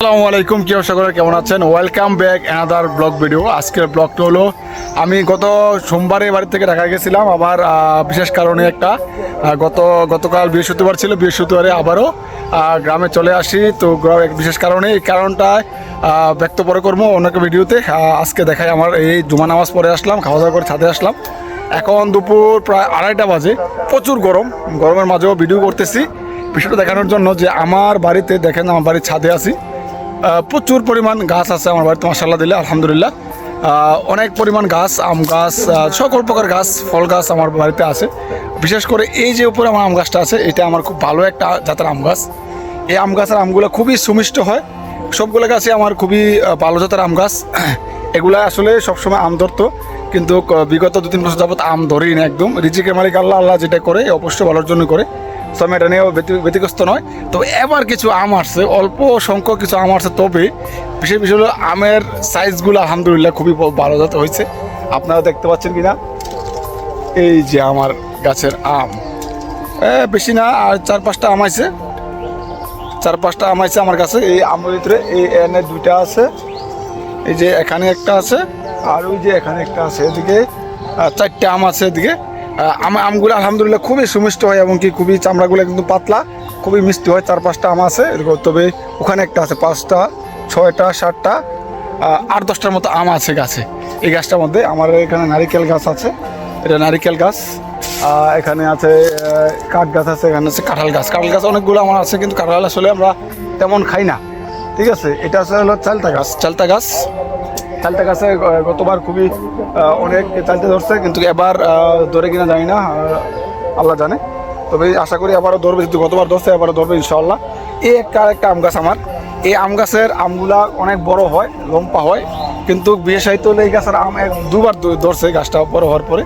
আসসালামু আলাইকুম, কি অবস্থা করে কেমন আছেন? Welcome back another blog video. আজকের ব্লগটা হলো আমি গত সোমবারে বাড়ি থেকে ঢাকা গেছিলাম। আবার বিশেষ কারণে একটা গতকাল বৃহস্পতিবার ছিল, বৃহস্পতিবারে আবারও গ্রামে চলে আসি। তো বিশেষ কারণে এই কারণটা ব্যক্ত পরে করবো অনেক ভিডিওতে। আজকে দেখাই আমার এই জুমা নামাজ পড়ে আসলাম, খাওয়া দাওয়া করে ছাদে আসলাম। এখন দুপুর প্রায় 2:30 বাজে। প্রচুর গরমের মাঝেও ভিডিও করতেছি বিষয়টা দেখানোর জন্য যে আমার বাড়িতে দেখেন, আমার বাড়ির ছাদে আছি। প্রচুর পরিমাণ গাছ আছে আমার বাড়িতে, মাশাআল্লাহ দিলে আলহামদুলিল্লাহ। অনেক পরিমাণ গাছ, আম গাছ, সকল প্রকার গাছ, ফল গাছ আমার বাড়িতে আছে। বিশেষ করে এই যে উপরে আমার আম গাছটা আছে, এটা আমার খুব ভালো একটা জাতের আম গাছ। এই আম গাছের আমগুলো খুবই সুমিষ্ট হয়। সবগুলো গাছই আমার খুবই ভালো জাতের আম গাছ। এগুলা আসলে সবসময় আম ধরতো, কিন্তু বিগত 2-3 বছর যাবত আম ধরেই না। একদম রিজিকের মালিক আল্লাহ যেটা করে অবশ্যই ভালোর জন্য করে, তো আমি এটা নিয়েও ব্যতিগ্রস্ত নয়। তো এবার কিছু আম আসছে, অল্প সংখ্যক কিছু আম আসছে, তবে বিশেষ বিষয় হলো আমের সাইজগুলো আলহামদুলিল্লাহ খুবই ভালো জাত হয়েছে। আপনারা দেখতে পাচ্ছেন কিনা, এই যে আমার গাছের আম, বেশি না, আর 4-5টা আম আছে, 4-5টা আম আছে আমার কাছে। এই আমের ভিতরে এই এনে 2টা আছে, এই যে এখানে একটা আছে, আর ওই যে এখানে একটা আছে, এদিকে 4টে আম আছে। এদিকে আমগুলো আলহামদুলিল্লাহ খুবই সুমিষ্ট হয়, এবং কি খুবই চামড়াগুলো কিন্তু পাতলা, খুবই মিষ্টি হয়। 4-5টা আম আছে এরকম, তবে ওখানে একটা আছে, 5টা 6টা 7টা 8-10টার মতো আম আছে গাছে। এই গাছটার মধ্যে আমার এখানে নারিকেল গাছ আছে, এটা নারিকেল গাছ। এখানে আছে কাঠ গাছ আছে, এখানে আছে কাঁঠাল গাছ। কাঁঠাল গাছ অনেকগুলো আমার আছে, কিন্তু কাঁঠাল আসলে আমরা তেমন খাই না, ঠিক আছে। এটা আছে হলো চালতা গাছ। চালতা গাছে গতবার খুবই অনেক চালতে ধরছে, কিন্তু এবার ধরে কিনা জানি না, আল্লাহ জানে। তবে আশা করি আবারও ধরবে, যেহেতু গতবার ধরছে এবারও ধরবে ইনশাআল্লাহ। এই একটা আম গাছ আমার, এই আম গাছের আমগুলা অনেক বড় হয়, লম্বা হয়, কিন্তু বিয়ে সাহিত্য হলে এই গাছের আম 2বার ধরছে। গাছটা বড় হওয়ার পরে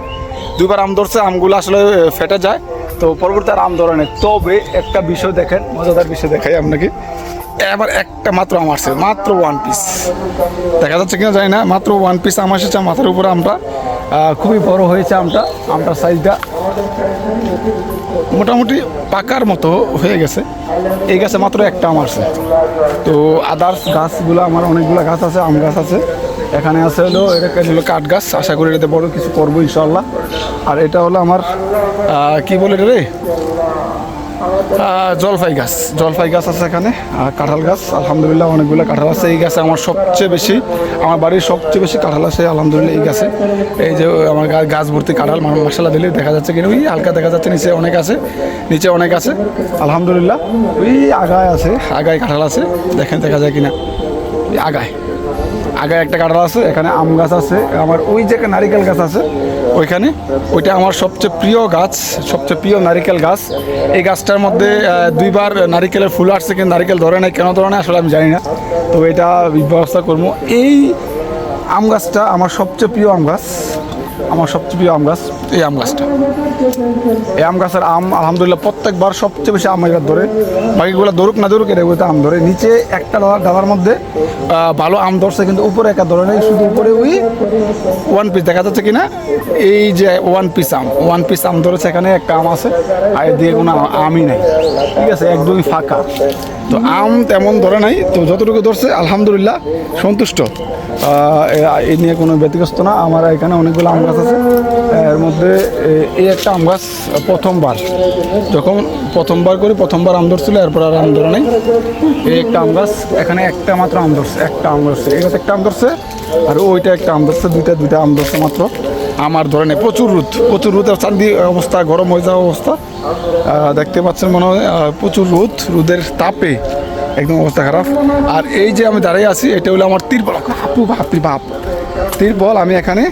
2বার আম ধরছে, আমগুলো আসলে ফেটে যায়, তো পরবর্তী আর আম ধরে নেই। তবে একটা বিষয় দেখেন, মজাদার বিষয় দেখাই আপনাকে। এবার একটা মাত্র আম আসছে, মাত্র 1 পিস, দেখা যাচ্ছে কিনা জানি না, মাত্র 1 পিস আম এসেছে মাথার উপরে। আমটা খুবই বড় হয়েছে, আমটার সাইজটা মোটামুটি পাকার মতো হয়ে গেছে। এই গাছে মাত্র একটা আম আসছে। তো আদার্স গাছগুলো আমার অনেকগুলো গাছ আছে, আম গাছ আছে। এখানে আছে হলো, এটা হলো কাঠ গাছ, আশা করি এটাতে বড় কিছু করবো ইনশাআল্লাহ। আর এটা হলো আমার কি বলে এটা রে, জলপাই গাছ আছে এখানে। আর কাঁঠাল গাছ, আলহামদুলিল্লাহ অনেকগুলো কাঁঠাল আছে এই গাছে। আমার সবচেয়ে বেশি, আমার বাড়ির সবচেয়ে বেশি কাঁঠাল আছে আলহামদুলিল্লাহ এই গাছে। এই যে আমার গাছ ভর্তি কাঁঠাল, মাশাআল্লাহ দিলে দেখা যাচ্ছে কিনা, ওই হালকা দেখা যাচ্ছে, নিচে অনেক আছে আলহামদুলিল্লাহ। ওই আগায় কাঁঠাল আছে, দেখেন দেখা যায় কিনা, আগায় একটা কাঁঠাল আছে। এখানে আম গাছ আছে আমার, ওই যে একটা নারিকেল গাছ আছে ওইখানে, ওইটা আমার সবচেয়ে প্রিয় গাছ, সবচেয়ে প্রিয় নারিকেল গাছ। এই গাছটার মধ্যে 2বার নারিকেলের ফুল আসছে, কিন্তু নারিকেল ধরে নাই, কেন ধরে নাই আসলে আমি জানি না, তো এটা ব্যবস্থা করবো। এই আম গাছটা আমার সবচেয়ে প্রিয় আম গাছ, এই আম গাছটা। এই আম গাছের আম আলহামদুলিল্লাহ প্রত্যেকবার সবচেয়ে বেশি আম গাছ ধরে, বাকিগুলো ধরুক না ধরুক এটা আম ধরে। নিচে একটা ডালার মধ্যে ভালো আম ধরছে, কিন্তু উপরে একটা ধরে নেই, শুধু উপরে ওই 1 পিস দেখা যাচ্ছে কিনা, এই যে 1 পিস আম ধরেছে। এখানে একটা আম আছে, আর এদিকে কোনো আমই নাই, ঠিক আছে, একদমই ফাঁকা। তো আম তেমন ধরে নাই, তো যতটুকু ধরছে আলহামদুলিল্লাহ সন্তুষ্ট, এই নিয়ে কোনো ব্যতিগ্রস্ত না। আমার এখানে অনেকগুলো আম গাছ আছে, এর মধ্যে এই একটা আম গাছ প্রথমবার আম ধরছিল, এরপর আর আম ধরে নাই। এই একটা আম গাছ, এখানে একটা মাত্র আম ধরছে, এই গাছ একটা আম ধরছে, আর ওইটা একটা আম ধরছে, দুইটা আম ধরছে মাত্র। আমার ধরে নেই, প্রচুর রোদ, চান্দি অবস্থা, গরম হয়ে যাওয়া অবস্থা দেখতে পাচ্ছেন মনে হয়। প্রচুর রোদের তাপে একদম অবস্থা খারাপ। আর এই যে আমি দাঁড়িয়ে আছি, এটা হলো আমার তিরপল, তিরপল। আমি এখানে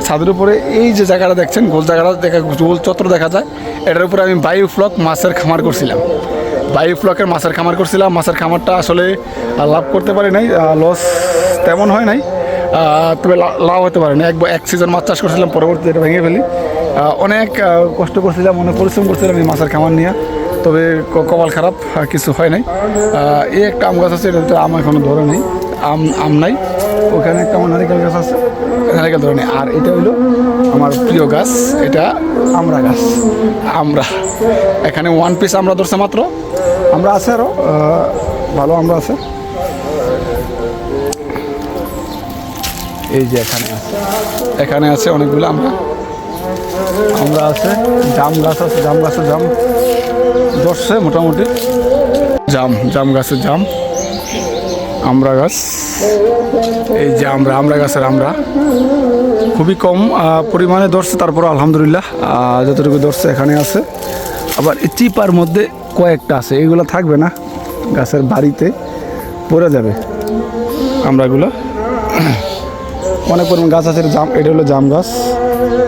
ছাদের উপরে এই যে জায়গাটা দেখছেন, গোল চত্বর দেখা যায়, এটার উপরে আমি বায়োফ্লক মাছের খামার করছিলাম। মাছের খামারটা আসলে লাভ করতে পারি নাই, লস তেমন হয় নাই, তবে লাভ হতে পারে না। এক সিজন মাছ চাষ করছিলাম, পরবর্তীতে এটা ভেঙে ফেলি। অনেক কষ্ট করছিলাম, অনেক পরিশ্রম করছিলাম এই মাছের খামার নিয়ে, তবে কপাল খারাপ, কিছু হয় নাই। এই একটা আম গাছ আছে, এটাতে আম এখনো ধরে নেই, আম নাই। ওখানে একটা আমার নারিকেল গাছ আছে, নারিকেল ধরে নেই। আর এটা হলো আমার প্রিয় গাছ, এটা আমরা এখানে 1 পিস আমরা ধরছে মাত্র। আমরা আছে আরও ভালো আমরা আছে, এই যে এখানে আছে অনেকগুলো আমরা আছে জাম গাছ আছে, জাম গাছের জাম ধরছে মোটামুটি, জাম গাছের জাম, আমরা গাছ, এই যে আমরা গাছের আমরা খুবই কম পরিমাণে ধরছে, তারপর আলহামদুলিল্লাহ যতটুকু ধরছে এখানে আছে। আবার এই চিপার মধ্যে কয়েকটা আছে, এইগুলো থাকবে না, গাছের বাড়িতে পড়ে যাবে আমরাগুলো। অনেক পরিমাণ গাছ আছে, জাম, এটা হলো জাম গাছ,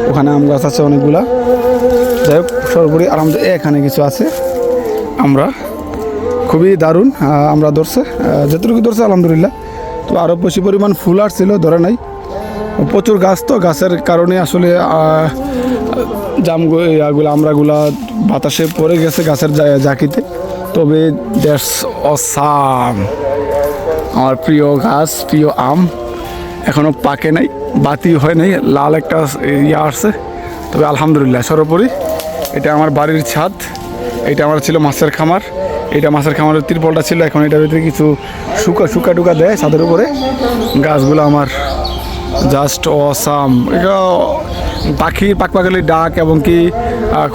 ওখানে আম গাছ আছে অনেকগুলা। যাই হোক সর্বোপরি আলহামদুলিল্লাহ এখানে কিছু আছে আমরা, খুবই দারুণ আমরা ধরছে, যতটুকু ধরছে আলহামদুলিল্লাহ। তো আরও বেশি পরিমাণ ফুল আসছিল, ধরে নাই, প্রচুর গাছ, তো গাছের কারণে আসলে জামগুলো আমরাগুলা বাতাসে পড়ে গেছে গাছের জাকিতে। তবে দ্যাটস অসাম, আমার প্রিয় গাছ, প্রিয় আম এখনও পাকে নাই, বাতি হয় নাই, লাল একটা আসছে। তবে আলহামদুলিল্লাহ সর্বোপরি এটা আমার বাড়ির ছাদ, এটা আমার ছিল মাছের খামার, এটা মাছের খামারের তিরপলটা ছিল, এখন এটার ভিতরে কিছু শুকা টুকা দেয় ছাদের উপরে। গাছগুলো আমার জাস্ট অসাম, এটা পাখির পাখপাখালি ডাক এবং কি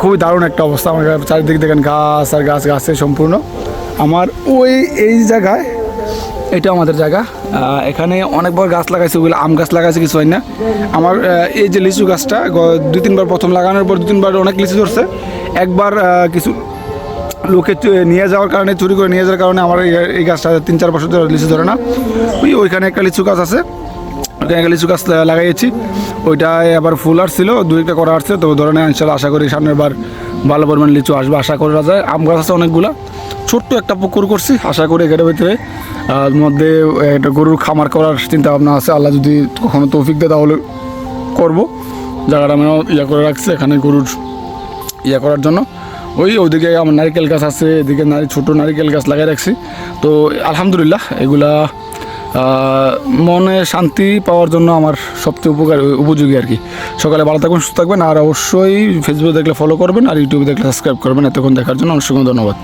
খুবই দারুণ একটা অবস্থা। আমার চারিদিকে দেখেন গাছ আর গাছে সম্পূর্ণ। আমার এই জায়গায়, এটা আমাদের জায়গা, এখানে অনেক বড় গাছ লাগাইছে, ওগুলো আম গাছ লাগাইছে, কিছু হয় না। আমার এই যে লিচু গাছটা 2-3 বার প্রথম লাগানোর পর 2-3 বার অনেক লিচু ধরছে। একবার কিছু লোকে নিয়ে যাওয়ার কারণে, চুরি করে নিয়ে যাওয়ার কারণে আমার এই গাছটা 3-4 বছর ধরে লিচু ধরে না। ওইখানে একটা লিচু গাছ আছে, ওইখানে একটা লিচু গাছ লাগাইছি, ওইটায় আবার ফুল আসছিল, 2-1টা করা আসছে, তো ধরনের ইনশাল্লাহ আশা করি সামনের বার ভালো পরিমাণ লিচু আসবে আশা করা যায়। আম গাছ আছে অনেকগুলা, ছোট্ট একটা পুকুর করছি, আশা করি এটার ভিতরে মধ্যে একটা গরুর খামার করার চিন্তা ভাবনা আছে। আল্লাহ যদি কখনো তৌফিক দেয় তাহলে করবো। জায়গাটা আমি করে রাখছি এখানে গরুর করার জন্য। ওইদিকে আমার নারিকেল গাছ আছে, এদিকে ছোটো নারিকেল গাছ লাগিয়ে রাখছি। তো আলহামদুলিল্লাহ এগুলা মনে শান্তি পাওয়ার জন্য আমার সবচেয়ে উপযোগী আর কি। সকালে ভালো থাকবেন, সুস্থ থাকবেন, আর অবশ্যই ফেসবুকে দেখলে ফলো করবেন, আর ইউটিউবে দেখলে সাবস্ক্রাইব করবেন। এতক্ষণ দেখার জন্য অনেক ধন্যবাদ।